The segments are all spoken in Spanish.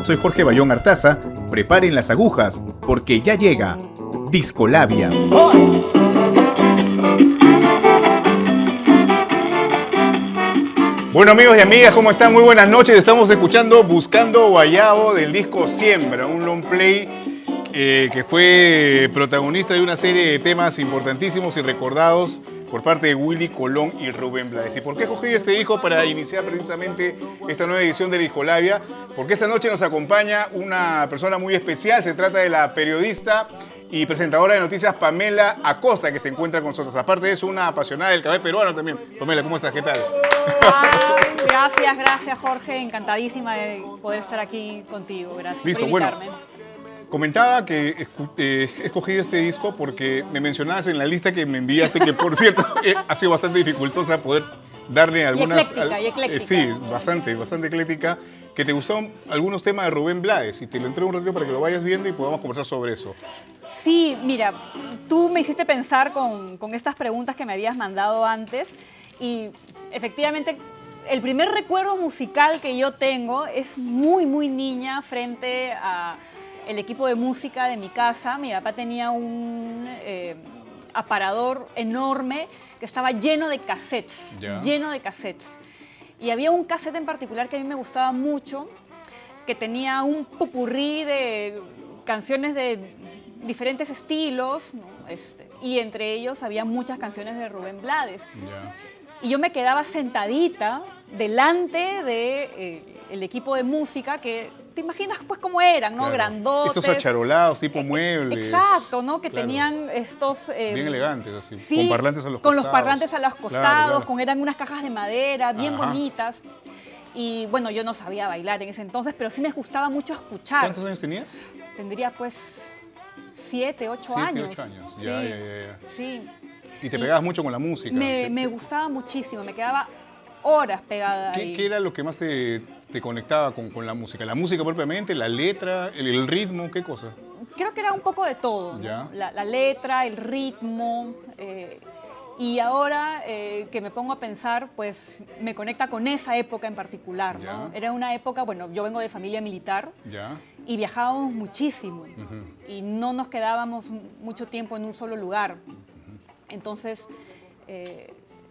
Soy Jorge Bayón Artaza. Preparen las agujas, porque ya llega Discolabia. Bueno, amigos y amigas, ¿cómo están? Muy buenas noches. Estamos escuchando Buscando Guayabo del disco Siembra, un long play que fue protagonista de una serie de temas importantísimos y recordados por parte de Willy Colón y Rubén Blades. ¿Y por qué escogí este disco para iniciar precisamente esta nueva edición de Discolabia? Porque esta noche nos acompaña una persona muy especial. Se trata de la periodista y presentadora de noticias Pamela Acosta, que se encuentra con nosotros. Aparte de eso, una apasionada del cabello peruano también. Pamela, ¿cómo estás? ¿Qué tal? Ay, gracias Jorge. Encantadísima de poder estar aquí contigo. Gracias por invitarme. Bueno, comentaba que he escogido este disco porque me mencionabas en la lista que me enviaste, que por cierto ha sido bastante dificultosa poder darle algunas... Y ecléctica. Sí, bastante ecléctica. Que te gustaron algunos temas de Rubén Blades y te lo entrego un ratito para que lo vayas viendo y podamos conversar sobre eso. Sí, mira, tú me hiciste pensar con estas preguntas que me habías mandado antes y efectivamente el primer recuerdo musical que yo tengo es muy niña frente a el equipo de música de mi casa. Mi papá tenía un aparador enorme que estaba lleno de cassettes, Y había un cassette en particular que a mí me gustaba mucho, que tenía un popurrí de canciones de diferentes estilos, ¿no? Y entre ellos había muchas canciones de Rubén Blades. Y yo me quedaba sentadita delante del equipo de música que te imaginas pues cómo eran, ¿no? Claro. Grandotes. Estos acharolados tipo muebles. Exacto, ¿no? Que tenían estos... bien elegantes, así. Sí, con parlantes a los costados. Con los parlantes a los costados, claro. eran unas cajas de madera bien bonitas. Y bueno, yo no sabía bailar en ese entonces, pero sí me gustaba mucho escuchar. ¿Cuántos años tenías? Tendría pues 7, 8 años. 7, 8 años, sí. Ya. Sí. ¿Y te pegabas mucho con la música? Me gustaba muchísimo, me quedaba horas pegada ahí. ¿Qué era lo que más te conectaba con la música? ¿La música propiamente, la letra, el ritmo, qué cosa? Creo que era un poco de todo, ¿no? La letra, el ritmo. Y ahora que me pongo a pensar, pues me conecta con esa época en particular, ¿no? Era una época, bueno, yo vengo de familia militar y viajábamos muchísimo y no nos quedábamos mucho tiempo en un solo lugar. Entonces,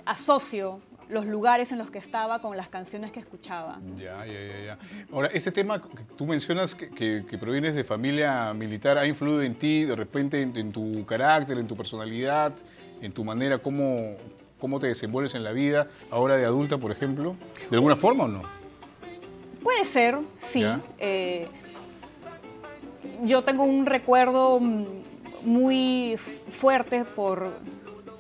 asocio los lugares en los que estaba con las canciones que escuchaba. Ya. Ahora, ese tema que tú mencionas que provienes de familia militar, ¿ha influido en ti de repente en tu carácter, en tu personalidad, en tu manera, cómo te desenvuelves en la vida, ahora de adulta, por ejemplo? ¿De alguna forma o no? Puede ser, sí. Yo tengo un recuerdo muy fuerte por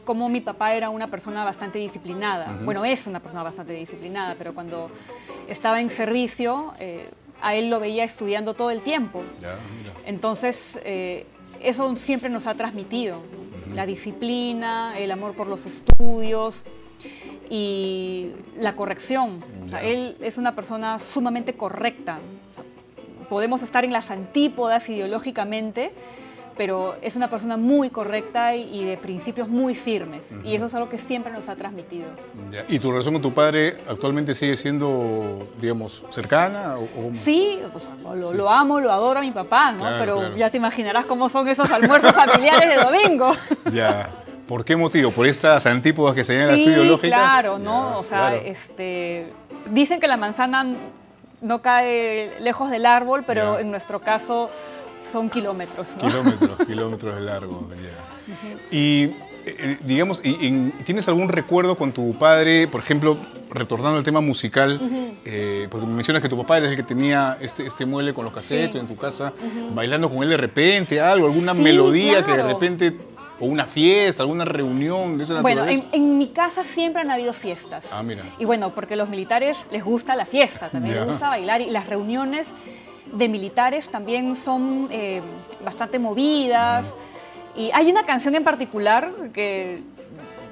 cómo mi papá era una persona bastante disciplinada. Bueno, es una persona bastante disciplinada, pero cuando estaba en servicio, a él lo veía estudiando todo el tiempo. Entonces, eso siempre nos ha transmitido, ¿no? La disciplina, el amor por los estudios y la corrección. O sea, él es una persona sumamente correcta. Podemos estar en las antípodas ideológicamente, pero es una persona muy correcta y de principios muy firmes. Y eso es algo que siempre nos ha transmitido. ¿Y tu relación con tu padre actualmente sigue siendo, digamos, cercana? Sí, o sea, lo amo, lo adoro a mi papá, ¿no? Pero ya te imaginarás cómo son esos almuerzos familiares de domingo. ¿Por qué motivo? ¿Por estas antípodas que se llaman las ideológicas? Claro, ¿no? O sea, dicen que la manzana no cae lejos del árbol, pero en nuestro caso son kilómetros, ¿no? Kilómetros de largo. Y, digamos, ¿tienes algún recuerdo con tu padre, por ejemplo, retornando al tema musical? Porque me mencionas que tu papá era el que tenía este mueble con los cassettes en tu casa, bailando con él de repente, alguna melodía que de repente, o una fiesta, alguna reunión de esa naturaleza. Bueno, en mi casa siempre han habido fiestas. Mira. Y bueno, porque a los militares les gusta la fiesta, también les gusta bailar, y las reuniones de militares también son bastante movidas. Y hay una canción en particular que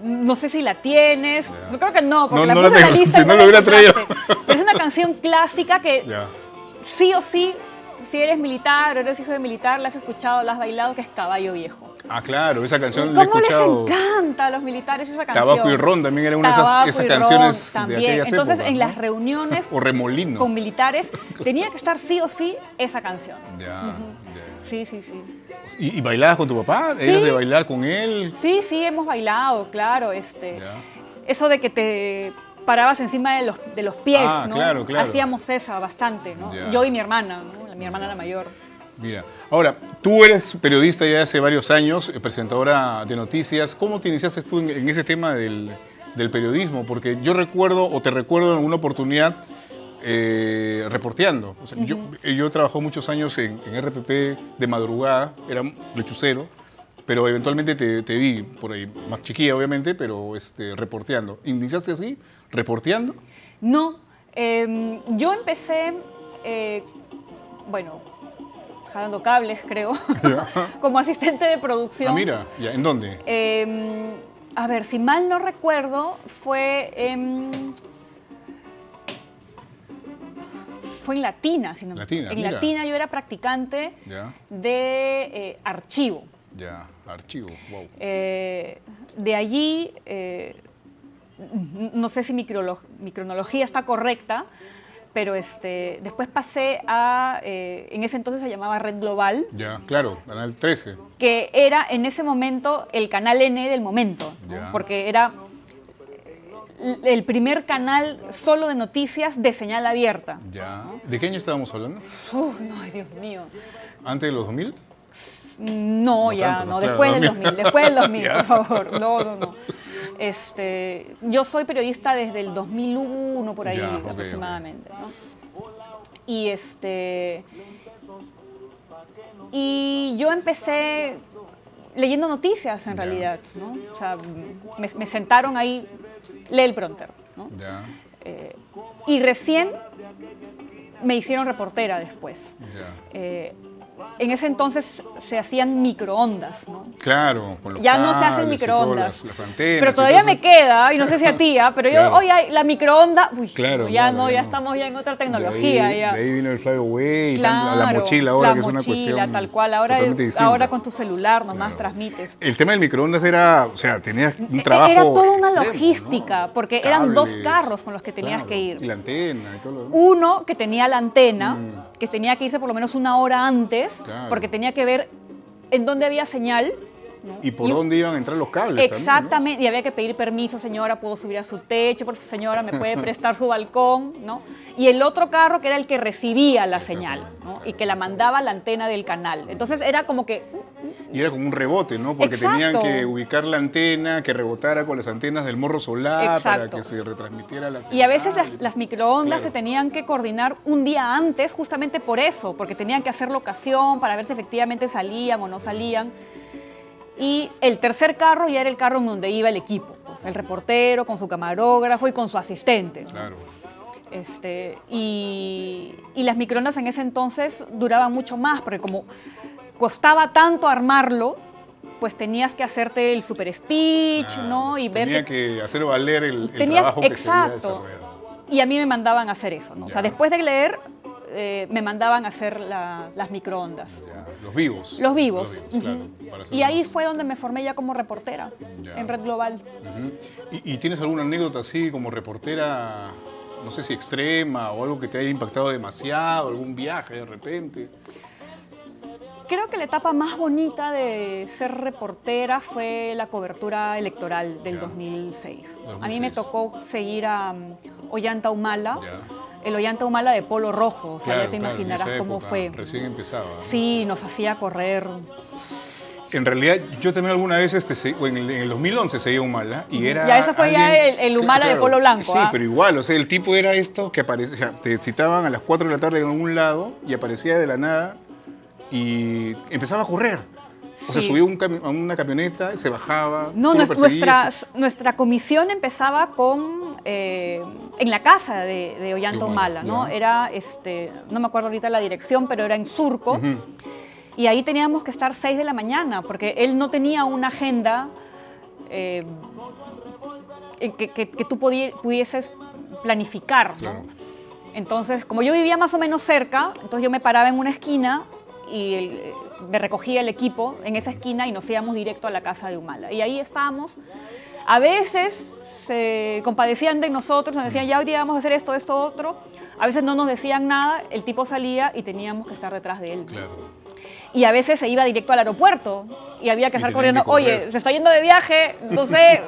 no sé si la tienes, no creo que no, porque no la puse en la lista, si no lo hubiera traído. Pero es una canción clásica que sí o sí si eres militar o eres hijo de militar, la has escuchado, la has bailado, que es Caballo Viejo. Ah, claro, esa canción la he ¿Cómo les escuchado. encanta a los militares esa canción? Tabaco y Ron también era una de Tabaco esas y canciones Ron de también. aquellas Entonces, épocas, en ¿no? las reuniones O Remolino. con militares tenía que estar sí o sí esa canción. Ya, ya. Sí, sí, sí. ¿Y bailabas con tu papá? Sí. ¿Eras de bailar con él? Sí, sí, hemos bailado, claro. Ya. Eso de que te parabas encima de los pies, Ah, ¿no? claro, claro. Hacíamos esa bastante, ¿no? Ya. Yo y mi hermana, ¿no? Mi hermana la mayor. Mira, ahora, tú eres periodista ya hace varios años, presentadora de noticias. ¿Cómo te iniciaste tú en ese tema del periodismo? Porque yo recuerdo, o te recuerdo en alguna oportunidad, reporteando. O sea, yo he trabajado muchos años en RPP de madrugada, era lechucero, pero eventualmente te vi por ahí, más chiquilla obviamente, pero reporteando. ¿Iniciaste así, reporteando? No, yo empecé, bueno, jalando cables, creo, como asistente de producción. Ah, mira, ya, ¿en dónde? A ver, si mal no recuerdo, fue en Latina. Si no, Latina, en mira. Latina yo era practicante Ya, de archivo. ya, archivo, wow. De allí, no sé si mi cronología está correcta, pero después pasé a, en ese entonces se llamaba Red Global, Ya, claro, Canal 13. que era en ese momento el canal N del momento, ¿no? Ya. Porque era el primer canal solo de noticias de señal abierta. Ya. ¿De qué año estábamos hablando? Uf, no, ay, Dios mío. ¿Antes de los 2000? No, ya, tanto, no, claro, después del 2000. 2000, después del 2000, Ya. por favor. No, no, no. Yo soy periodista desde el 2001, por ahí Ya, ok, aproximadamente, ¿no? Y yo empecé leyendo noticias, en Ya. realidad, ¿no? O sea, me sentaron ahí, lee el pronter, ¿no? Ya, Y recién me hicieron reportera después. ya. En ese entonces se hacían microondas, ¿no? Claro, con los Ya no se hacen cables y microondas. todas las antenas. Pero y todavía todo me eso. queda, y no sé si a ti, pero Claro. yo, oye, la microonda, uy, Claro, no, ya claro, no, ya ya no. estamos ya en otra De tecnología. ahí, ya. de ahí vino el Flyaway, Claro, la mochila ahora, la que es una mochila, cuestión tal cual. Ahora, totalmente distinta. ahora con tu celular nomás Claro. transmites. El tema del microondas era, o sea, tenías un trabajo Era toda una extremo, logística, ¿no? porque eran dos Cables, carros con los que tenías claro, que ir. Y la antena y todo lo demás. Uno que tenía la antena, Mm. que tenía que irse por lo menos una hora antes, Claro. porque tenía que ver en dónde había señal, ¿no? Y por dónde iban a entrar los cables. Exactamente, también, y había que pedir permiso, señora, puedo subir a su techo, por favor, señora, me puede prestar su balcón, ¿no? Y el otro carro que era el que recibía la señal, ¿no? Y que la mandaba a la antena del canal. Entonces era como que, ¿no? Y era como un rebote, ¿no? Porque Exacto. tenían que ubicar la antena, que rebotara con las antenas del morro solar para Exacto. que se retransmitiera la señal. y a veces las microondas Claro. se tenían que coordinar un día antes, justamente por eso, porque tenían que hacer locación para ver si efectivamente salían o no salían. Y el tercer carro ya era el carro en donde iba el equipo, pues, el reportero con su camarógrafo y con su asistente, ¿no? Claro. Y las microondas en ese entonces duraban mucho más, porque como costaba tanto armarlo, pues tenías que hacerte el super speech, Claro, ¿no? Y ver tenía que hacer valer el Tenías- trabajo que se había exacto. desarrollado. Y a mí me mandaban a hacer eso, ¿no? O sea, Ya. después de leer, me mandaban a hacer las microondas. Ya, los vivos. Los vivos. claro, Ujú. para hacer Y ahí los- fue donde me formé ya como reportera, Ya. en Red Global. Ujú. ¿Y tienes alguna anécdota así como reportera, no sé si extrema o algo que te haya impactado demasiado, algún viaje de repente? Creo que la etapa más bonita de ser reportera fue la cobertura electoral del Ya. 2006. A mí 2006. me tocó seguir a Ollanta Humala, Ya. el Ollanta Humala de polo rojo, o sea, Claro, ya te claro, en imaginarás esa cómo época fue. Recién empezaba. ¿no? Sí, nos hacía correr. En realidad, yo también alguna vez, en el 2011 seguía Humala y era. Ya, eso fue ya el Humala de polo blanco, Sí, ¿ah? pero igual, o sea, el tipo era esto que aparece, o sea, te citaban a las 4 de la tarde en algún lado y aparecía de la nada y empezaba a correr. O sea, Sí. subía a una camioneta, se bajaba. No, tú lo perseguías. nuestra comisión empezaba en la casa de Ollanta De Humala, Humala, ¿no? ya. Era, no me acuerdo ahorita la dirección, pero era en Surco. Ujú. Y ahí teníamos que estar 6 de la mañana, porque él no tenía una agenda que tú pudieses planificar, ¿no? Claro. Entonces, como yo vivía más o menos cerca, entonces yo me paraba en una esquina y me recogía el equipo en esa esquina y nos íbamos directo a la casa de Humala. Y ahí estábamos. A veces se compadecían de nosotros, nos decían, ya hoy día vamos a hacer esto, esto, otro. A veces no nos decían nada, el tipo salía y teníamos que estar detrás de él. Claro. Y a veces se iba directo al aeropuerto y había que Y estar tenían corriendo, que correr. oye, se está yendo de viaje, no sé,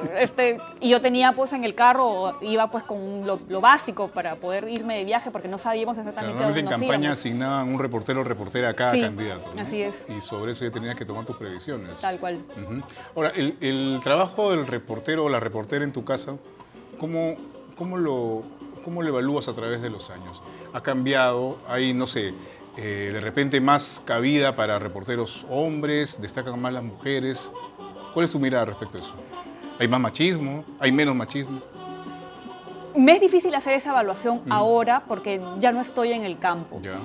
y yo tenía pues en el carro, iba pues con lo básico para poder irme de viaje porque no sabíamos Claro, exactamente a normalmente dónde en nos campaña íbamos. asignaban un reportero o reportera a cada Sí, candidato, ¿no? así es. Y sobre eso ya tenías que tomar tus previsiones. Tal cual. Ujú. Ahora, el trabajo del reportero o la reportera en tu casa, ¿cómo lo evalúas a través de los años? ¿Ha cambiado? Hay, no sé, de repente más cabida para reporteros hombres, destacan más las mujeres. ¿Cuál es tu mirada respecto a eso? ¿Hay más machismo? ¿Hay menos machismo? Me es difícil hacer esa evaluación ahora porque ya no estoy en el campo. Ya,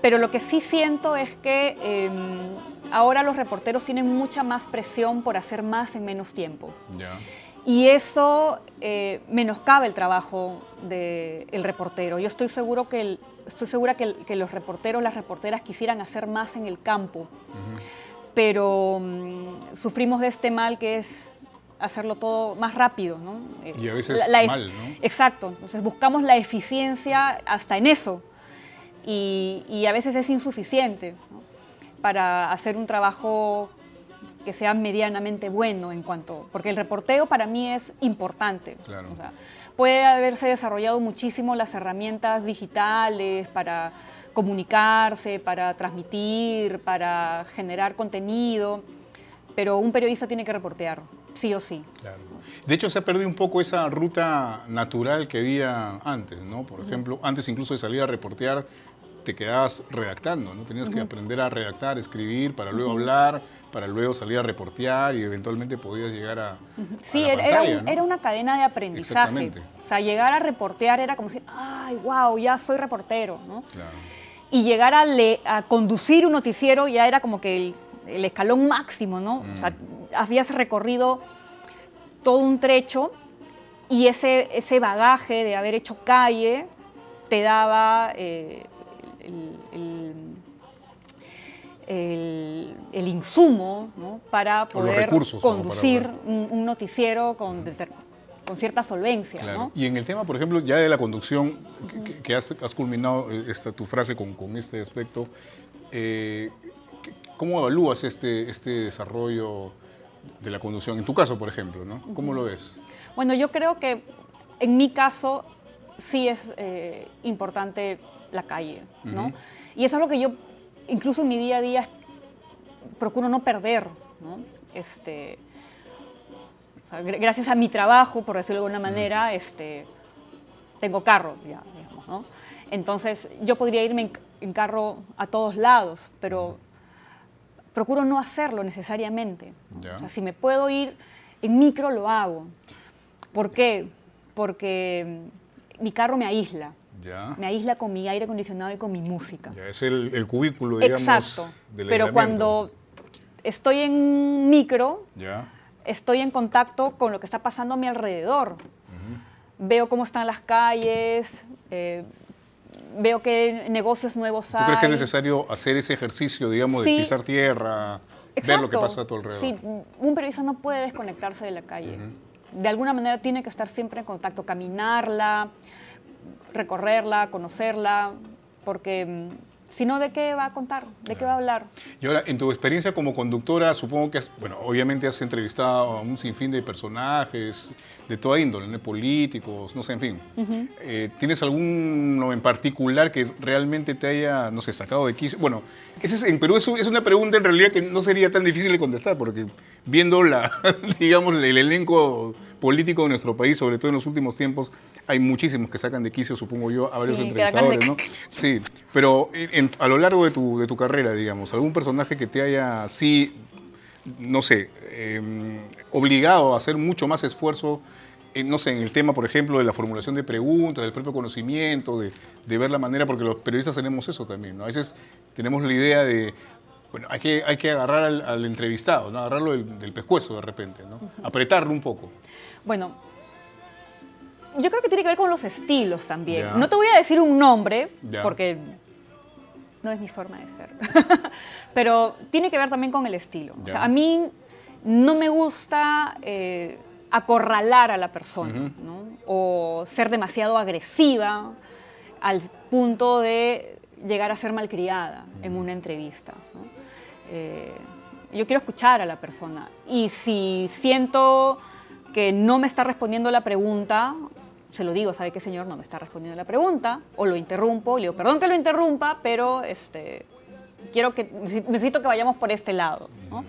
Pero lo que sí siento es que ahora los reporteros tienen mucha más presión por hacer más en menos tiempo. ya. Y eso menoscaba el trabajo del reportero. Yo estoy segura que los reporteros, las reporteras quisieran hacer más en el campo, pero sufrimos de este mal que es hacerlo todo más rápido, ¿no? Y a veces mal, ¿no? Exacto. Entonces buscamos la eficiencia hasta en eso y a veces es insuficiente, ¿no? Para hacer un trabajo que sea medianamente bueno porque el reporteo para mí es importante. Claro. O sea, puede haberse desarrollado muchísimo las herramientas digitales para comunicarse, para transmitir, para generar contenido, pero un periodista tiene que reportear, sí o sí. Claro. De hecho, se ha perdido un poco esa ruta natural que había antes, ¿no? Por ejemplo, antes incluso de salir a reportear, te quedabas redactando, ¿no? Tenías que aprender a redactar, escribir, para luego hablar, para luego salir a reportear y eventualmente podías llegar a Sí, la pantalla, ¿no? era una cadena de aprendizaje. Exactamente. O sea, llegar a reportear era como decir, ay, wow, ya soy reportero, ¿no? Claro. Y llegar a conducir un noticiero ya era como que el escalón máximo, ¿no? O sea, habías recorrido todo un trecho y ese bagaje de haber hecho calle te daba el insumo, ¿no? Para poder recursos, como para conducir poder. un noticiero con cierta solvencia, Claro. ¿no? Y en el tema, por ejemplo, ya de la conducción, que has culminado tu frase con este aspecto, ¿cómo evalúas este desarrollo de la conducción? En tu caso, por ejemplo, ¿no? ¿Cómo lo ves? Bueno, yo creo que en mi caso sí es importante la calle, ¿no? Y eso es lo que yo, incluso en mi día a día, procuro no perder, ¿no? O sea, gracias a mi trabajo, por decirlo de alguna manera, tengo carro, ya, digamos, ¿no? Entonces, yo podría irme en carro a todos lados, pero procuro no hacerlo necesariamente, ¿no? Ya. O sea, si me puedo ir en micro, lo hago. ¿Por qué? Porque mi carro me aísla. Ya. Me aísla con mi aire acondicionado y con mi música. Ya es el cubículo, digamos, Exacto. del Pero aislamiento. cuando estoy en micro, Ya. estoy en contacto con lo que está pasando a mi alrededor. Veo cómo están las calles, veo qué negocios nuevos hay. ¿Tú crees que es necesario hacer ese ejercicio, digamos, de Sí. pisar tierra, ver Exacto. lo que pasa a tu alrededor? Sí, un periodista no puede desconectarse de la calle. De alguna manera tiene que estar siempre en contacto, caminarla, recorrerla, conocerla, porque si no, ¿de qué va a contar? ¿De qué va a hablar? Y ahora, en tu experiencia como conductora, supongo que, obviamente has entrevistado a un sinfín de personajes de toda índole, ¿no? Políticos, no sé, en fin. ¿Tienes alguno en particular que realmente te haya, no sé, sacado de quicio? Bueno, en Perú es una pregunta en realidad que no sería tan difícil de contestar, porque viendo digamos, el elenco político de nuestro país, sobre todo en los últimos tiempos, hay muchísimos que sacan de quicio, supongo yo, a varios Sí, entrevistadores, ¿no? Sí, pero a lo largo de tu carrera, digamos, algún personaje que te haya, sí, no sé, obligado a hacer mucho más esfuerzo, no sé, en el tema, por ejemplo, de la formulación de preguntas, del propio conocimiento, de ver la manera, porque los periodistas tenemos eso también, ¿no? A veces tenemos la idea de, bueno, hay que agarrar al entrevistado, ¿no? Agarrarlo del pescuezo de repente, ¿no? Apretarlo un poco. Bueno, Yo creo que tiene que ver con los estilos también. Ya. No te voy a decir un nombre, Ya. porque no es mi forma de ser. Pero tiene que ver también con el estilo. O Ya. sea, a mí no me gusta acorralar a la persona, ¿no? O ser demasiado agresiva al punto de llegar a ser malcriada en una entrevista, ¿no? Yo quiero escuchar a la persona. Y si siento que no me está respondiendo la pregunta, se lo digo, ¿sabe qué, señor? No me está respondiendo la pregunta. O lo interrumpo, le digo, perdón que lo interrumpa, pero necesito que vayamos por este lado, ¿no?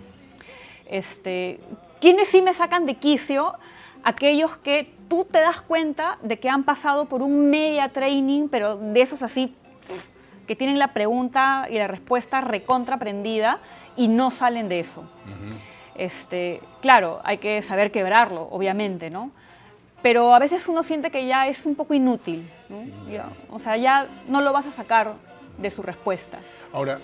¿Quiénes sí me sacan de quicio? Aquellos que tú te das cuenta de que han pasado por un media training, pero de esos así, que tienen la pregunta y la respuesta recontra aprendida y no salen de eso. Claro, hay que saber quebrarlo, obviamente, ¿no? Pero a veces uno siente que ya es un poco inútil, ¿no? Ya, o sea, ya no lo vas a sacar de su respuesta. Ahora,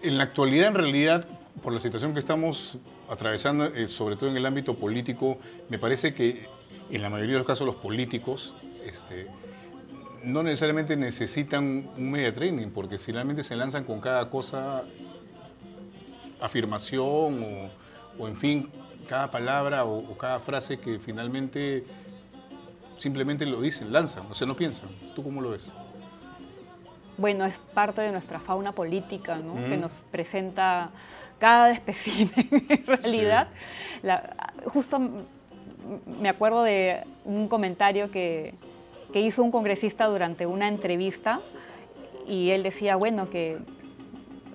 en la actualidad, en realidad, por la situación que estamos atravesando, sobre todo en el ámbito político, me parece que en la mayoría de los casos los políticos no necesariamente necesitan un media training, porque finalmente se lanzan con cada cosa, afirmación o en fin, cada palabra o cada frase que finalmente simplemente lo dicen, lanzan, o sea, no piensan. ¿Tú cómo lo ves? Bueno, es parte de nuestra fauna política, ¿no? Que nos presenta cada espécimen en realidad. Sí. Justo me acuerdo de un comentario que hizo un congresista durante una entrevista y él decía, bueno, que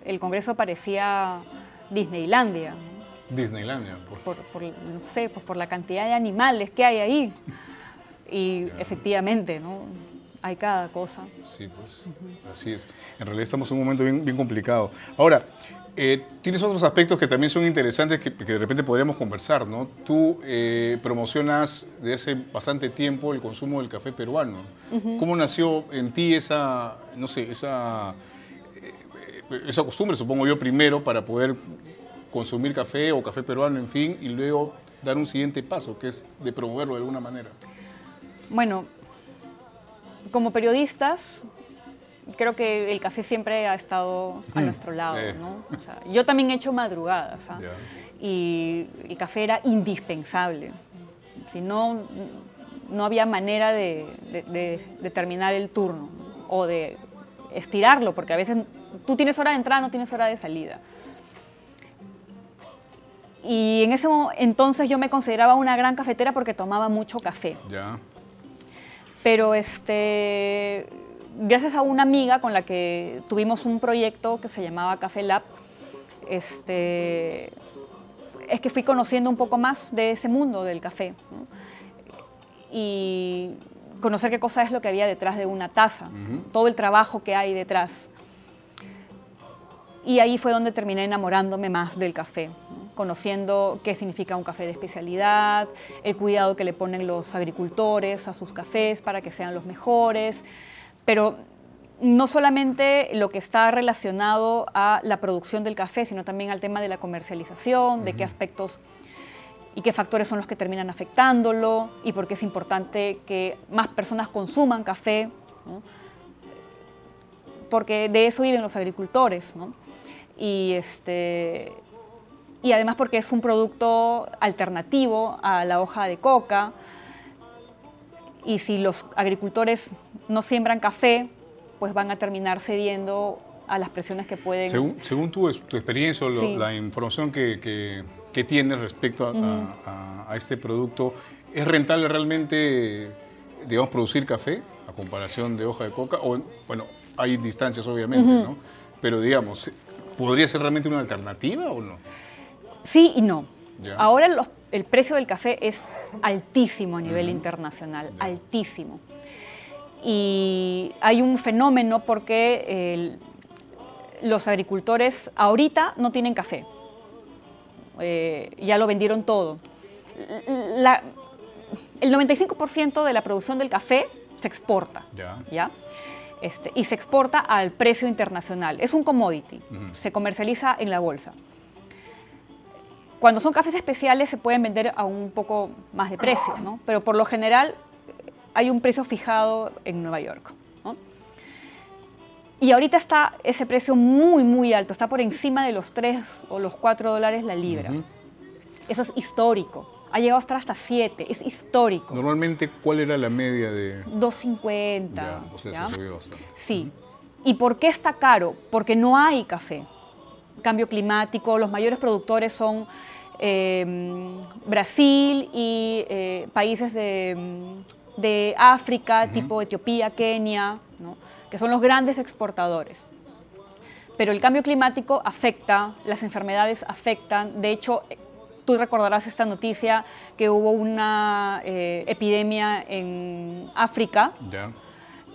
el Congreso parecía Disneylandia. Disneylandia. No sé, pues por la cantidad de animales que hay ahí. Y efectivamente, ¿no? Hay cada cosa. Sí, pues, así es. En realidad estamos en un momento bien complicado. Ahora, tienes otros aspectos que también son interesantes que de repente podríamos conversar, ¿no? Tú promocionas desde hace bastante tiempo el consumo del café peruano. ¿Cómo nació en ti esa costumbre, supongo yo, primero, para poder consumir café o café peruano, en fin, y luego dar un siguiente paso, que es de promoverlo de alguna manera? Bueno, como periodistas, creo que el café siempre ha estado a nuestro lado, ¿no? O sea, yo también he hecho madrugadas, ¿ah? Y el café era indispensable. Si no, no había manera de terminar el turno o de estirarlo, porque a veces tú tienes hora de entrada, no tienes hora de salida. Y en ese entonces yo me consideraba una gran cafetera porque tomaba mucho café. Ya. Pero gracias a una amiga con la que tuvimos un proyecto que se llamaba Café Lab, es que fui conociendo un poco más de ese mundo del café, ¿no? Y conocer qué cosa es lo que había detrás de una taza, todo el trabajo que hay detrás. Y ahí fue donde terminé enamorándome más del café, ¿no? Conociendo qué significa un café de especialidad, el cuidado que le ponen los agricultores a sus cafés para que sean los mejores, pero no solamente lo que está relacionado a la producción del café, sino también al tema de la comercialización, de qué aspectos y qué factores son los que terminan afectándolo y por qué es importante que más personas consuman café, ¿no? Porque de eso viven los agricultores, ¿no? Y además porque es un producto alternativo a la hoja de coca, y si los agricultores no siembran café, pues van a terminar cediendo a las presiones que pueden... Según tu experiencia o la información que tienes respecto a este producto, ¿es rentable realmente, digamos, producir café a comparación de hoja de coca? O, bueno, hay distancias obviamente, ¿no? Pero digamos, ¿podría ser realmente una alternativa o no? Sí y no. Ya. Ahora el precio del café es altísimo a nivel internacional, altísimo. Y hay un fenómeno porque los agricultores ahorita no tienen café. Ya lo vendieron todo. El 95% de la producción del café se exporta. ¿Ya? Y se exporta al precio internacional. Es un commodity, se comercializa en la bolsa. Cuando son cafés especiales se pueden vender a un poco más de precio, ¿no? Pero por lo general hay un precio fijado en Nueva York, ¿no? Y ahorita está ese precio muy, muy alto, está por encima de los 3 o los 4 dólares la libra. Eso es histórico. Ha llegado a estar hasta 7, es histórico. Normalmente, ¿cuál era la media de...? 2.50. Ya, o sea, eso subió bastante. Sí. ¿Y por qué está caro? Porque no hay café. Cambio climático, los mayores productores son Brasil y países de África, tipo Etiopía, Kenia, ¿no? Que son los grandes exportadores. Pero el cambio climático afecta, las enfermedades afectan. De hecho, tú recordarás esta noticia que hubo una epidemia en África. Ya.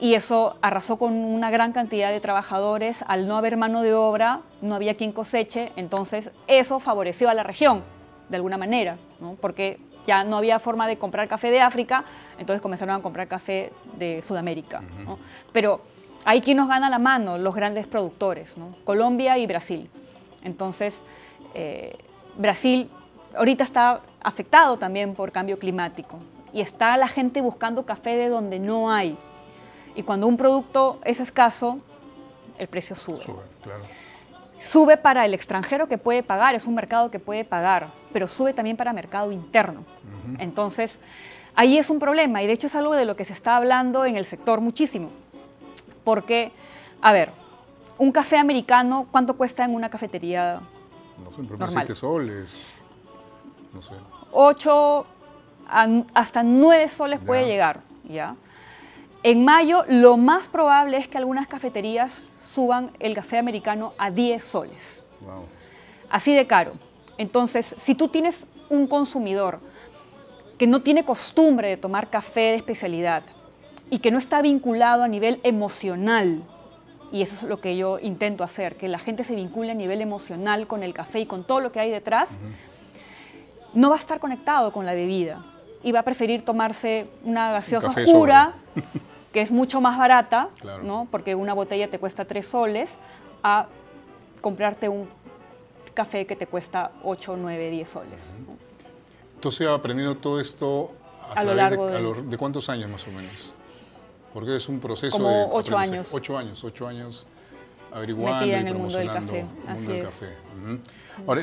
Y eso arrasó con una gran cantidad de trabajadores. Al no haber mano de obra, no había quien coseche. Entonces, eso favoreció a la región, de alguna manera, ¿no? Porque ya no había forma de comprar café de África, entonces comenzaron a comprar café de Sudamérica, ¿no? Pero hay quien nos gana la mano, los grandes productores, ¿no? Colombia y Brasil. Entonces, Brasil ahorita está afectado también por cambio climático. Y está la gente buscando café de donde no hay. Y cuando un producto es escaso, el precio sube. Sube, claro. Sube para el extranjero que puede pagar, es un mercado que puede pagar, pero sube también para mercado interno. Entonces, ahí es un problema y de hecho es algo de lo que se está hablando en el sector muchísimo. Porque, a ver, un café americano, ¿cuánto cuesta en una cafetería No sé, por normal? 7 soles, no sé. 8 hasta 9 soles Ya. puede llegar, ¿ya? En mayo, lo más probable es que algunas cafeterías suban el café americano a 10 soles. Wow. Así de caro. Entonces, si tú tienes un consumidor que no tiene costumbre de tomar café de especialidad y que no está vinculado a nivel emocional, y eso es lo que yo intento hacer, que la gente se vincule a nivel emocional con el café y con todo lo que hay detrás, no va a estar conectado con la bebida y va a preferir tomarse una gaseosa café oscura, que es mucho más barata, Claro. ¿no? Porque una botella te cuesta 3 soles, a comprarte un café que te cuesta 8, 9, 10 soles. ¿no? Entonces, aprendiendo todo esto A lo través largo ¿de cuántos años más o menos? Porque es un proceso Como de 8 aprendizaje. años. 8 años averiguando Metida y en el mundo del promocionando café, el mundo así del es. café. Ahora,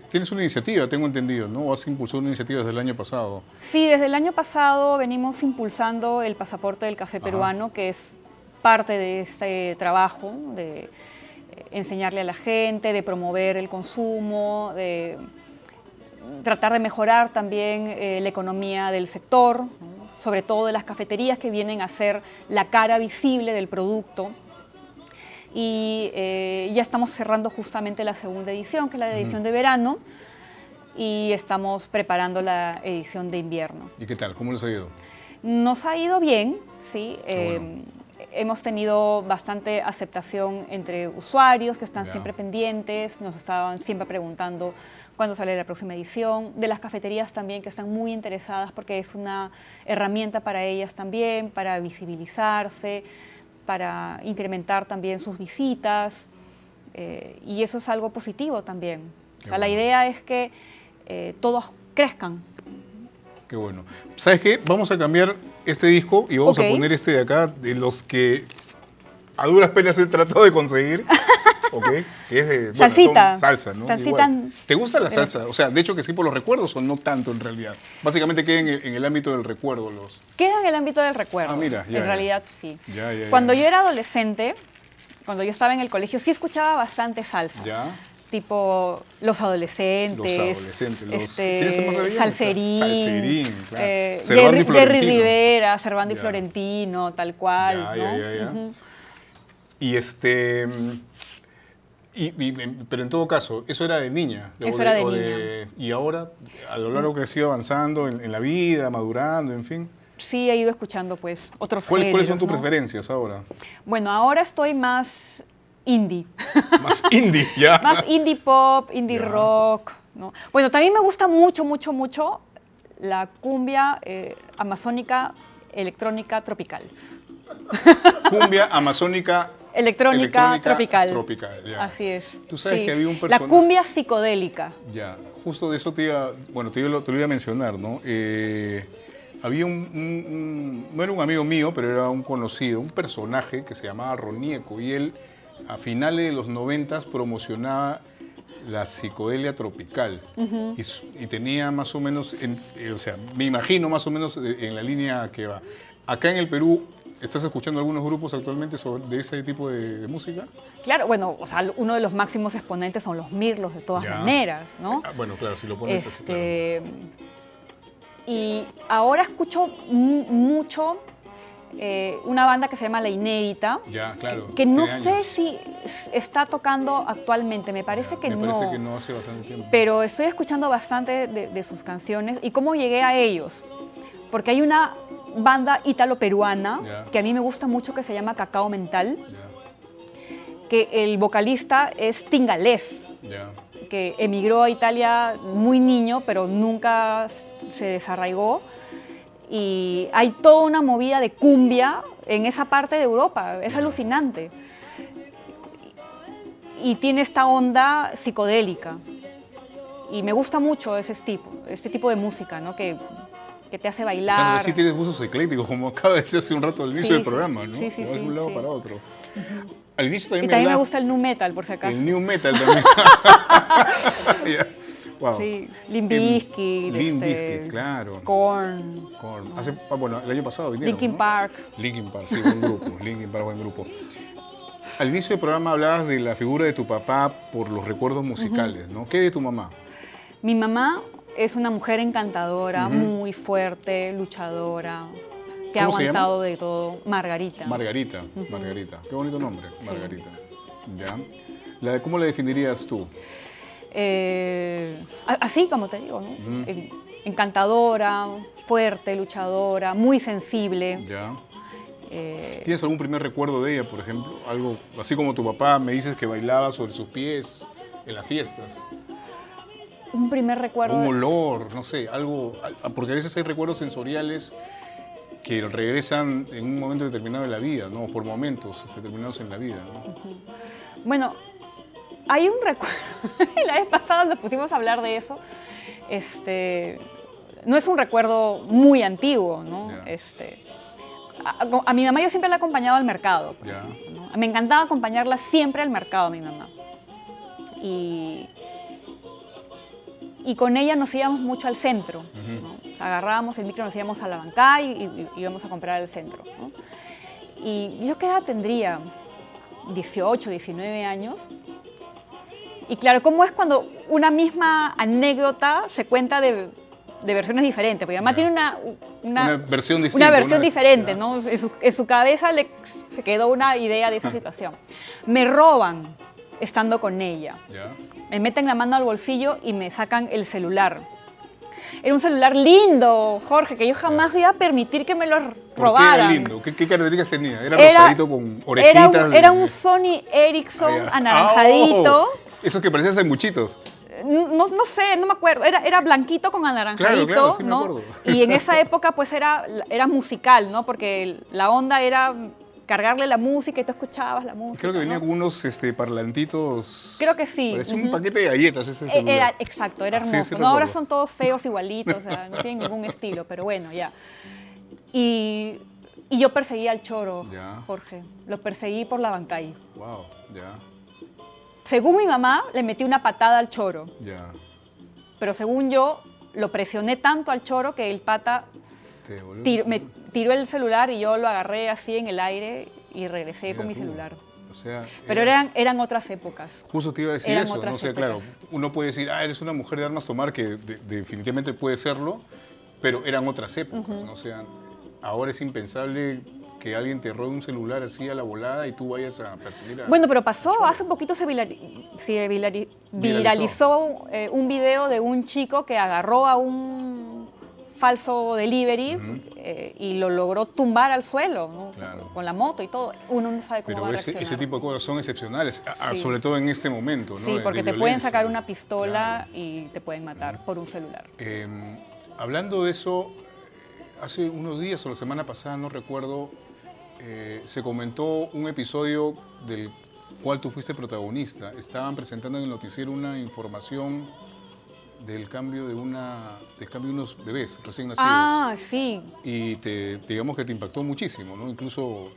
tienes una iniciativa, tengo entendido, ¿no? Has impulsado una iniciativa desde el año pasado. Sí, desde el año pasado venimos impulsando el pasaporte del café peruano, que es parte de este trabajo de enseñarle a la gente, de promover el consumo, de tratar de mejorar también la economía del sector, ¿no? Sobre todo de las cafeterías que vienen a ser la cara visible del producto. Y ya estamos cerrando justamente la segunda edición, que es la edición de verano, y estamos preparando la edición de invierno. ¿Y qué tal? ¿Cómo les ha ido? Nos ha ido bien, sí. bueno. Hemos tenido bastante aceptación entre usuarios que están Ya. siempre pendientes, nos estaban siempre preguntando cuándo sale la próxima edición, de las cafeterías también que están muy interesadas porque es una herramienta para ellas también, para visibilizarse, para incrementar también sus visitas, y eso es algo positivo también. O sea, la bueno. idea es que todos crezcan. Qué bueno. ¿Sabes qué? Vamos a cambiar este disco y vamos Ok. a poner este de acá, de los que a duras penas he tratado de conseguir. ¿Ok? Que es de, bueno, Salsita. son salsa, ¿no? Salsita. Igual. ¿Te gusta la salsa? O sea, de hecho que sí por los recuerdos o no tanto en realidad. Básicamente queda en el ámbito del recuerdo los... Queda en el ámbito del recuerdo. Ah, mira, ya, en ya. realidad sí. Ya. Cuando yo era adolescente, cuando yo estaba en el colegio, sí escuchaba bastante salsa. Ya. Tipo Los Adolescentes. Los Adolescentes. ¿Tienes más de ellos? Salserín. Salserín, claro. Servando y Jerry Florentino. Rivera, Servando y Ya. Florentino, tal cual. ¿no? Ya. Ujú. Y pero en todo caso, eso era de niña. Eso era de Y ahora, a lo largo que has ido avanzando en la vida, madurando, en fin. Sí, he ido escuchando pues otros ¿Cuáles son géneros, tus ¿no? preferencias ahora? Bueno, ahora estoy más indie. Más indie, ya. Más indie pop, indie Ya. rock, ¿no? Bueno, también me gusta mucho la cumbia amazónica electrónica tropical. Cumbia amazónica. Electrónica tropical. Tropical, ya. Así es. Tú sabes sí. que había un La personaje. cumbia psicodélica. Ya. justo de eso bueno, te lo iba a mencionar, ¿no? Había no era un amigo mío, pero era un conocido, un personaje que se llamaba Ronieco, y él a finales de los 90 promocionaba la psicodelia tropical. Y tenía más o menos, o sea, me imagino más o menos en la línea que va. Acá en el Perú, ¿estás escuchando algunos grupos actualmente de ese tipo de música? Claro, bueno, o sea, uno de los máximos exponentes son los Mirlos, de todas maneras, ¿no? Bueno, claro, si lo pones así, claro. Y ahora escucho mucho una banda que se llama La Inédita, Ya, claro, que no tiene sé años. si está tocando actualmente, me parece que no. Me parece que no hace bastante tiempo. Pero estoy escuchando bastante de sus canciones y cómo llegué a ellos. Porque hay una banda ítalo-peruana que a mí me gusta mucho que se llama Cacao Mental, que el vocalista es tingalés, que emigró a Italia muy niño, pero nunca se desarraigó. Y hay toda una movida de cumbia en esa parte de Europa, es alucinante. Y tiene esta onda psicodélica. Y me gusta mucho este tipo de música, ¿no? Que te hace bailar. O sea, sí tienes gustos eclécticos, como acaba de decir hace un rato al inicio del programa, ¿no? Sí, Te vas de un lado para otro. Al inicio también y también me gusta el nu metal, por si acaso. El nu metal también. Wow. Sí, Limp Bizkit. Limp Bizkit, claro. Korn. Bueno, el año pasado vinieron, Linkin ¿no? Park. Linkin Park, sí, buen grupo. Linkin Park, buen grupo. Al inicio del programa hablabas de la figura de tu papá por los recuerdos musicales, ¿no? ¿Qué de tu mamá? Mi mamá es una mujer encantadora, muy fuerte, luchadora, que ha aguantado de todo. Margarita. Margarita, Margarita. Qué bonito nombre, Margarita. ¿Ya? ¿Cómo la definirías tú? Así como te digo, ¿no? Encantadora, fuerte, luchadora, muy sensible. Ya. ¿Tienes algún primer recuerdo de ella, por ejemplo? Algo así como tu papá me dices que bailaba sobre sus pies en las fiestas. Un primer recuerdo. Un olor, no sé, algo, porque a veces hay recuerdos sensoriales que regresan en un momento determinado de la vida, ¿no? Por momentos determinados en la vida, ¿no? Bueno, hay un recuerdo, la vez pasada nos pusimos a hablar de eso, no es un recuerdo muy antiguo, ¿no? A mi mamá yo siempre la he acompañado al mercado, ¿no? Me encantaba acompañarla siempre al mercado, mi mamá. Y con ella nos íbamos mucho al centro, ¿no? O sea, agarrábamos el micro, nos íbamos a la banca y íbamos a comprar al centro, ¿no? Y yo qué edad tendría, 18, 19 años. Y claro, ¿cómo es cuando una misma anécdota se cuenta de versiones diferentes? Porque mi mamá tiene una versión distinta. Una versión diferente, ¿no? En su cabeza se quedó una idea de esa situación. Me roban estando con ella. Me meten la mano al bolsillo y me sacan el celular. Era un celular lindo, Jorge, que yo jamás iba a permitir que me lo robaran. ¿Por qué era lindo? ¿Qué características tenía? ¿Era rosadito con orejitas? Era un Sony Ericsson anaranjadito. Esos que parecían sanguchitos. No sé, no me acuerdo. Era blanquito con anaranjadito, claro, sí ¿no? me acuerdo. Y en esa época pues era musical, ¿no? Porque la onda era cargarle la música y tú escuchabas la música. Creo que venía ¿no? con unos parlantitos. Creo que sí. Parecía un paquete de galletas ese celular. Exacto, era hermoso. Sí, no, ahora son todos feos igualitos, o sea, no tienen ningún estilo, pero bueno, ya. Y yo perseguí al choro, Jorge. Lo perseguí por la Bancay. Wow, ya. Según mi mamá, le metí una patada al choro. Ya. Pero según yo, lo presioné tanto al choro que el pata me tiró el celular y yo lo agarré así en el aire y regresé con mi celular. O sea, pero eran otras épocas. Justo te iba a decir eso, ¿no? O sea, claro, uno puede decir, eres una mujer de armas tomar, que definitivamente puede serlo, pero eran otras épocas, ¿no? O sea, ahora es impensable que alguien te robe un celular así a la volada y tú vayas a perseguir a... Bueno, pero pasó, hace poquito se viralizó un video de un chico que agarró a un falso delivery y lo logró tumbar al suelo, ¿no? Claro. Con la moto y todo. Uno no sabe cómo va a reaccionar. Pero ese tipo de cosas son excepcionales, sobre todo en este momento, ¿no? Sí, porque te pueden sacar una pistola y te pueden matar por un celular. Hablando de eso, hace unos días o la semana pasada, no recuerdo, se comentó un episodio del cual tú fuiste protagonista. Estaban presentando en el noticiero una información del cambio de unos bebés recién nacidos. Ah, sí. Y digamos que te impactó muchísimo, ¿no? Incluso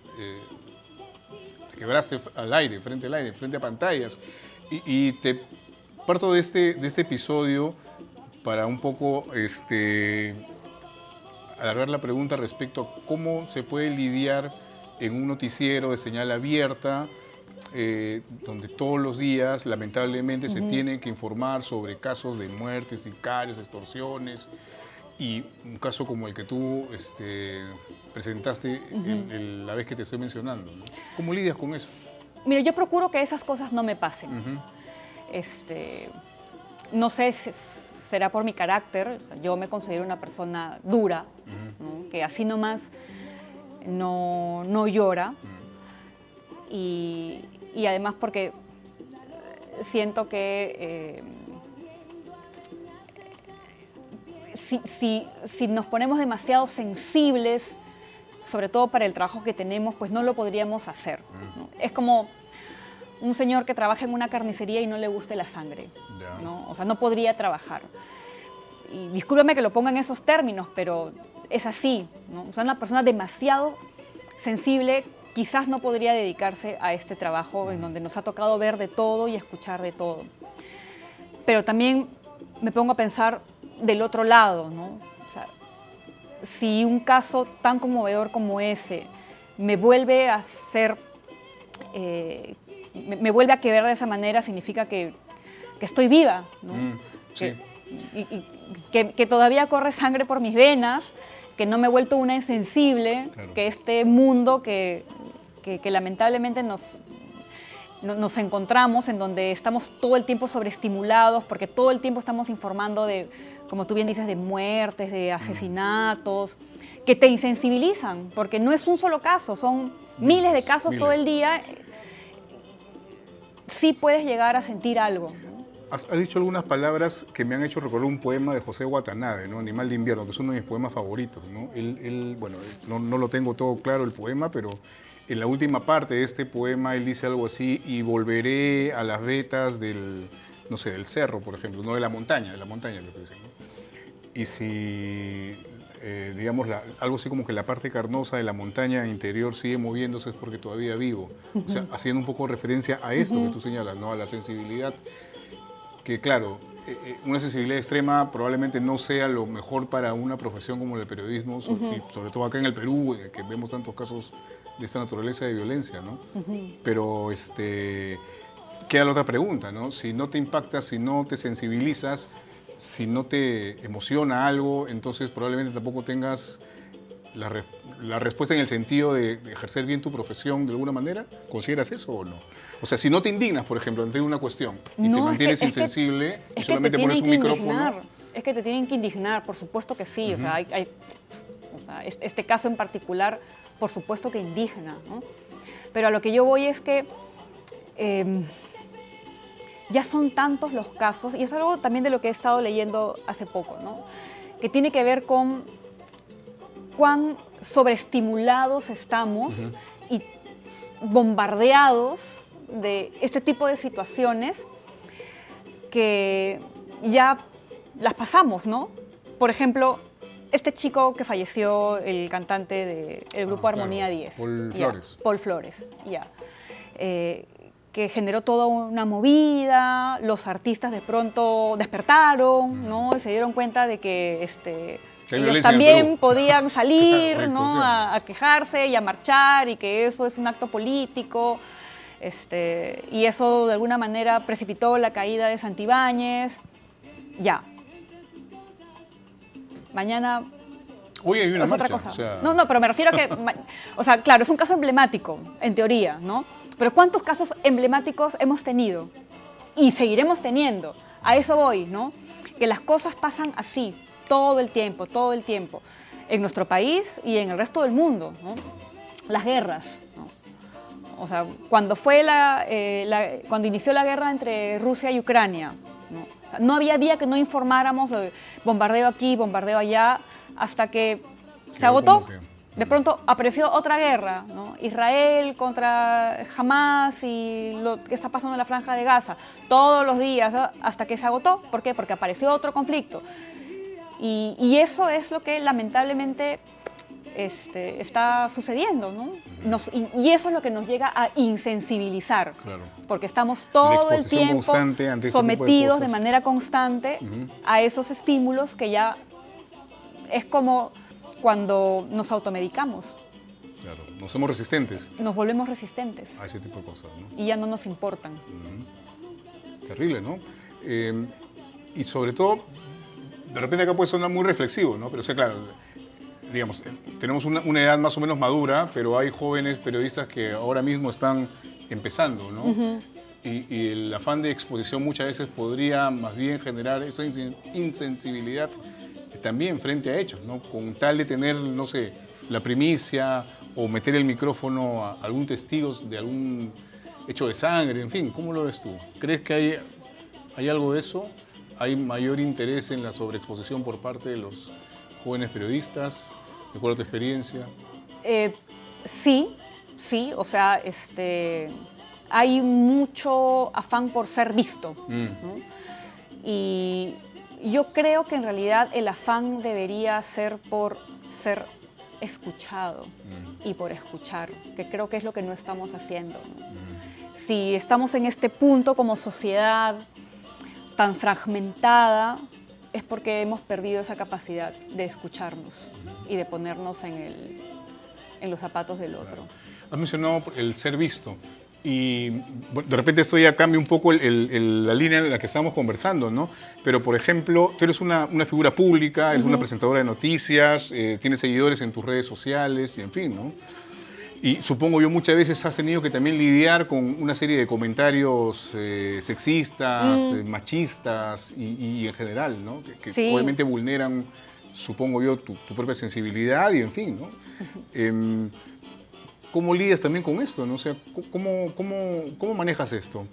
te quebraste al aire, frente a pantallas. Y te parto de este episodio para un poco alargar la pregunta respecto a cómo se puede lidiar en un noticiero de señal abierta, donde todos los días, lamentablemente, se tiene que informar sobre casos de muertes, sicarios, extorsiones, y un caso como el que tú presentaste la vez que te estoy mencionando, ¿no? ¿Cómo lidias con eso? Mira, yo procuro que esas cosas no me pasen. No sé si será por mi carácter. Yo me considero una persona dura, ¿no? Que así nomás no llora. Y además porque siento que si nos ponemos demasiado sensibles, sobre todo para el trabajo que tenemos, pues no lo podríamos hacer, ¿no? Es como un señor que trabaja en una carnicería y no le guste la sangre, ¿no? O sea, no podría trabajar. Y discúlpame que lo ponga en esos términos, pero es así, ¿no? O sea, una persona demasiado sensible quizás no podría dedicarse a este trabajo en donde nos ha tocado ver de todo y escuchar de todo. Pero también me pongo a pensar del otro lado, ¿no? O sea, si un caso tan conmovedor como ese me vuelve a hacer, me vuelve a quebrar de esa manera, significa que estoy viva, ¿no? Sí. Que todavía corre sangre por mis venas, que no me he vuelto una insensible, claro. Que este mundo que lamentablemente nos encontramos, en donde estamos todo el tiempo sobreestimulados, porque todo el tiempo estamos informando de, como tú bien dices, de muertes, de asesinatos, que te insensibilizan, porque no es un solo caso, son miles de casos todo el día. Sí puedes llegar a sentir algo. Has dicho algunas palabras que me han hecho recordar un poema de José Watanabe, ¿no? Animal de invierno, que es uno de mis poemas favoritos, ¿no? Bueno, no lo tengo todo claro el poema, pero en la última parte de este poema él dice algo así: y volveré a las vetas del cerro, por ejemplo, no de la montaña es lo que dice, ¿no? Y si, digamos, algo así como que la parte carnosa de la montaña interior sigue moviéndose, es porque todavía vivo. O sea, haciendo un poco referencia a esto que tú señalas, ¿no? A la sensibilidad, que claro, una sensibilidad extrema probablemente no sea lo mejor para una profesión como el periodismo, y sobre todo acá en el Perú, en el que vemos tantos casos de esta naturaleza de violencia, ¿no? Pero queda la otra pregunta, ¿no? Si no te impactas, si no te sensibilizas, si no te emociona algo, entonces probablemente tampoco tengas la respuesta en el sentido de ejercer bien tu profesión de alguna manera. ¿Consideras eso o no? O sea, si no te indignas, por ejemplo, ante una cuestión y te mantienes insensible y solamente pones un micrófono... Es que te tienen que indignar, por supuesto que sí. O sea, este caso en particular, por supuesto que indigna, ¿no? Pero a lo que yo voy es que ya son tantos los casos, y es algo también de lo que he estado leyendo hace poco, ¿no? Que tiene que ver con cuán sobreestimulados estamos y bombardeados de este tipo de situaciones que ya las pasamos, ¿no? Por ejemplo, este chico que falleció, el cantante del grupo Armonía 10. Paul Flores, ya. Que generó toda una movida, los artistas de pronto despertaron, ¿no? Y se dieron cuenta de que ellos también podían salir, ¿no? a quejarse y a marchar, y que eso es un acto político, y eso de alguna manera precipitó la caída de Santibáñez. Ya. Mañana hoy hay una es marcha, otra cosa. O sea... No, pero me refiero a que, o sea, claro, es un caso emblemático, en teoría, ¿no? Pero ¿cuántos casos emblemáticos hemos tenido? Y seguiremos teniendo. A eso voy, ¿no? Que las cosas pasan así, todo el tiempo, en nuestro país y en el resto del mundo, ¿no? Las guerras, ¿no? O sea, cuando inició la guerra entre Rusia y Ucrania, ¿no? O sea, no había día que no informáramos de bombardeo aquí, bombardeo allá, hasta que se agotó. De pronto apareció otra guerra, ¿no? Israel contra Hamas y lo que está pasando en la Franja de Gaza, todos los días, ¿no? Hasta que se agotó. ¿Por qué? Porque apareció otro conflicto. Y eso es lo que lamentablemente está sucediendo, ¿no? Y eso es lo que nos llega a insensibilizar, Claro. porque estamos todo el tiempo sometidos de manera constante a esos estímulos que ya es como cuando nos automedicamos. Claro, nos somos resistentes Nos volvemos resistentes a ese tipo de cosas, ¿no? y ya no nos importan. Terrible, ¿no? Y sobre todo, de repente acá puede sonar muy reflexivo, ¿no? Pero o sea, claro, digamos, tenemos una edad más o menos madura, pero hay jóvenes periodistas que ahora mismo están empezando, ¿no? Y el afán de exposición muchas veces podría más bien generar esa insensibilidad también frente a hechos, ¿no? Con tal de tener, no sé, la primicia o meter el micrófono a algún testigo de algún hecho de sangre, en fin, ¿cómo lo ves tú? ¿Crees que hay algo de eso? ¿Hay mayor interés en la sobreexposición por parte de los jóvenes periodistas, de acuerdo a tu experiencia? Sí, o sea, hay mucho afán por ser visto, ¿no? Y yo creo que en realidad el afán debería ser por ser escuchado y por escuchar, que creo que es lo que no estamos haciendo, ¿no? Si estamos en este punto como sociedad tan fragmentada, es porque hemos perdido esa capacidad de escucharnos y de ponernos en los zapatos del otro. Has mencionado el ser visto y bueno, de repente esto ya cambia un poco la línea en la que estamos conversando, ¿no? Pero, por ejemplo, tú eres una figura pública, eres una presentadora de noticias, tienes seguidores en tus redes sociales y en fin, ¿no? Y supongo yo muchas veces has tenido que también lidiar con una serie de comentarios sexistas, machistas y en general, ¿no? Que Sí. obviamente vulneran, supongo yo, tu propia sensibilidad y en fin, ¿no? ¿Cómo lidias también con esto, ¿no? O sea, ¿cómo manejas esto?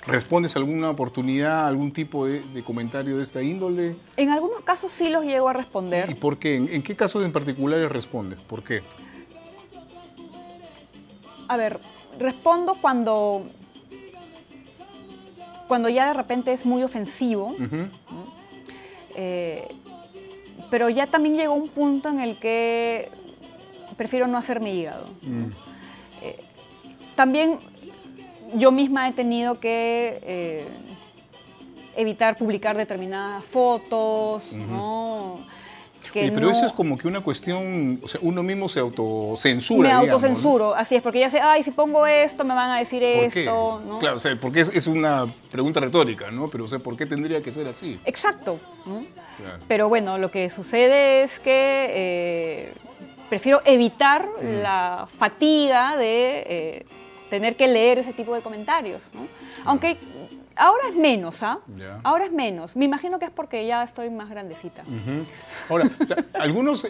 ¿Respondes a alguna oportunidad, algún tipo de comentario de esta índole? En algunos casos sí los llego a responder. ¿Y por qué? ¿En qué casos en particular respondes? ¿Por qué? A ver, respondo cuando ya de repente es muy ofensivo, ¿no? Pero ya también llegó un punto en el que prefiero no hacerme hígado. También yo misma he tenido que evitar publicar determinadas fotos, ¿no? Pero eso es como que una cuestión, o sea, uno mismo se autocensura. Me digamos, autocensuro, ¿no? Así es, porque ya sé, ay, si pongo esto me van a decir ¿Por esto, qué? ¿no? Claro, o sea, porque es una pregunta retórica, ¿no? Pero, o sea, ¿por qué tendría que ser así? Exacto, ¿no? Claro. Pero bueno, lo que sucede es que prefiero evitar la fatiga de tener que leer ese tipo de comentarios, ¿no? Aunque ahora es menos, ¿ah? Ya. Ahora es menos. Me imagino que es porque ya estoy más grandecita. Ahora, algunos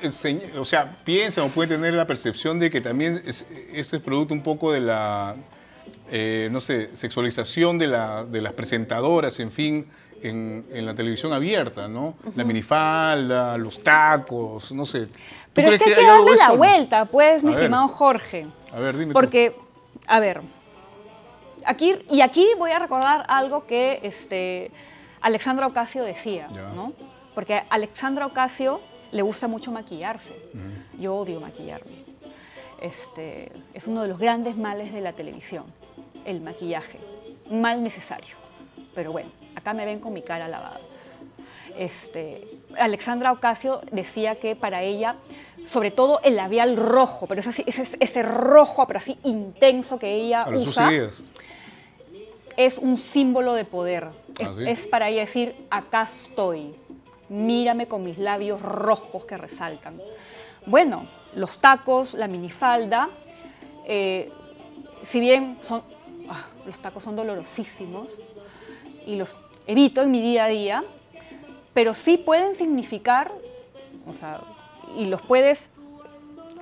o sea, piensan o pueden tener la percepción de que también esto es producto un poco de la, no sé, sexualización de las presentadoras, en fin, en la televisión abierta, ¿no? La minifalda, los tacos, no sé. ¿Tú Pero es crees que hay que algo de darle la eso, no? vuelta, pues, mi A ver. estimado Jorge. A ver, dime tú. Porque, a ver, aquí voy a recordar algo que Alexandra Ocasio decía, Ya. ¿no? Porque a Alexandra Ocasio le gusta mucho maquillarse. Yo odio maquillarme. Es uno de los grandes males de la televisión, el maquillaje. Un mal necesario. Pero bueno, acá me ven con mi cara lavada. Alexandra Ocasio decía que para ella, sobre todo el labial rojo, pero es así, ese rojo, pero así intenso que ella A los usa, días. es un símbolo de poder. ¿Ah, sí? Es para ella decir, acá estoy, mírame con mis labios rojos que resaltan. Bueno, los tacos, la minifalda, si bien los tacos son dolorosísimos y los evito en mi día a día, pero sí pueden significar, o sea, y los puedes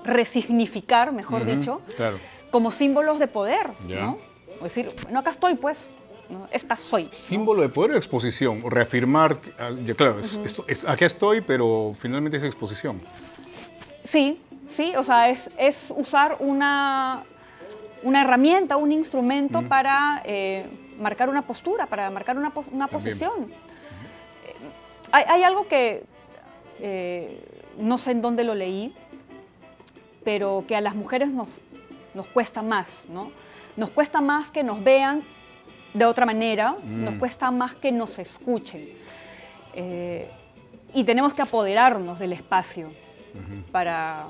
resignificar, mejor dicho, Claro. como símbolos de poder, Ya. ¿no? O decir, bueno, acá estoy, pues, ¿no? Esta soy. ¿Símbolo de poder o exposición? O reafirmar, ya claro, aquí estoy, pero finalmente es exposición. Sí, sí, o sea, es usar una herramienta, un instrumento para marcar una postura, para marcar una posición. Hay algo que no sé en dónde lo leí, pero que a las mujeres nos cuesta más, ¿no? Nos cuesta más que nos vean de otra manera, nos cuesta más que nos escuchen. Y tenemos que apoderarnos del espacio para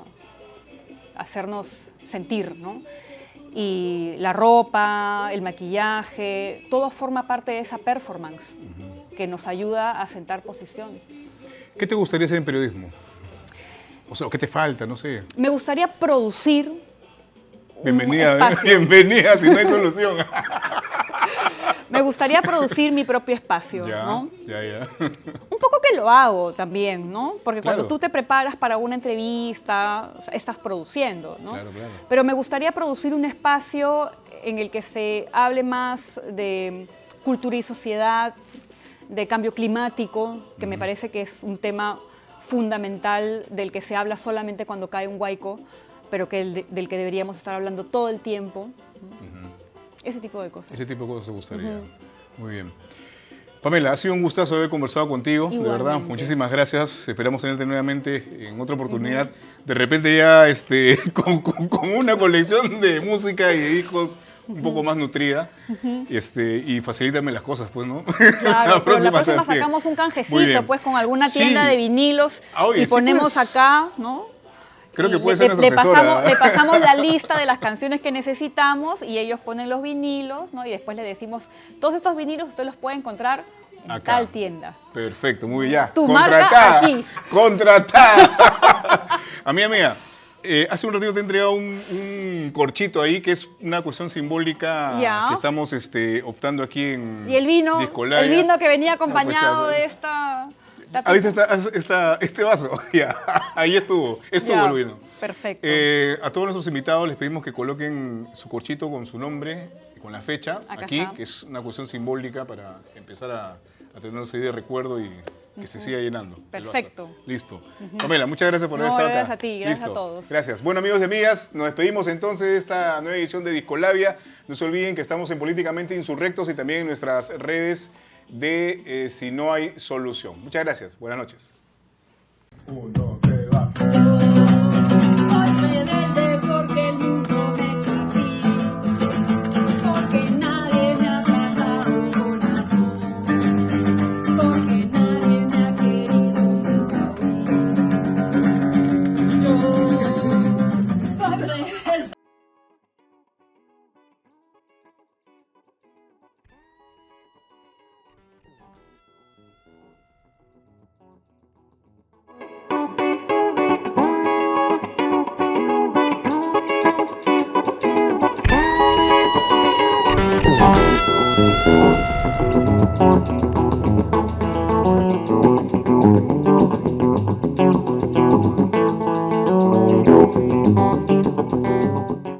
hacernos sentir, ¿no? Y la ropa, el maquillaje, todo forma parte de esa performance que nos ayuda a sentar posición. ¿Qué te gustaría hacer en periodismo? O sea, ¿qué te falta? No sé. Me gustaría producir Bienvenida, bienvenida, si no hay solución. Me gustaría producir mi propio espacio, Ya, ¿no? ya. Un poco que lo hago también, ¿no? Porque Claro. cuando tú te preparas para una entrevista, o sea, estás produciendo, ¿no? Claro. Pero me gustaría producir un espacio en el que se hable más de cultura y sociedad, de cambio climático, que me parece que es un tema fundamental del que se habla solamente cuando cae un huaico, pero del que deberíamos estar hablando todo el tiempo. Ese tipo de cosas. Ese tipo de cosas te gustaría. Muy bien. Pamela, ha sido un gustazo haber conversado contigo, de verdad. Muchísimas gracias. Esperamos tenerte nuevamente en otra oportunidad. De repente ya con una colección de música y de discos un poco más nutrida. Y facilítame las cosas, pues, ¿no? Claro, la próxima también. sacamos un canjecito, pues, con alguna tienda Sí. de vinilos Oye, y sí, ponemos pues. acá, ¿no? Creo que Y puede ser nuestra asesora. le pasamos la lista de las canciones que necesitamos y ellos ponen los vinilos, ¿no? Y después le decimos, todos estos vinilos usted los puede encontrar en Acá. tal tienda. Perfecto, muy bien. Ya. Tu marca aquí. Contratada. Amiga, hace un ratito te he entregado un corchito ahí, que es una cuestión simbólica Ya. que estamos optando aquí en Y el vino Discolabia. que venía acompañado pues, de esta... ¿Has visto este vaso? Ya, ahí estuvo Ya, el vino. perfecto. A todos nuestros invitados les pedimos que coloquen su corchito con su nombre y con la fecha Acá aquí, está. que es una cuestión simbólica para empezar a tenernos ahí de recuerdo y que se siga llenando. el vaso. Perfecto. Listo. Pamela, muchas gracias por haber No, estado acá. gracias a ti, gracias a Listo. todos. Gracias. Bueno, amigos y amigas, nos despedimos entonces de esta nueva edición de Discolabia. No se olviden que estamos en Políticamente Insurrectos y también en nuestras redes de Si No Hay Solución. Muchas gracias. Buenas noches. 1, 2, 3, va.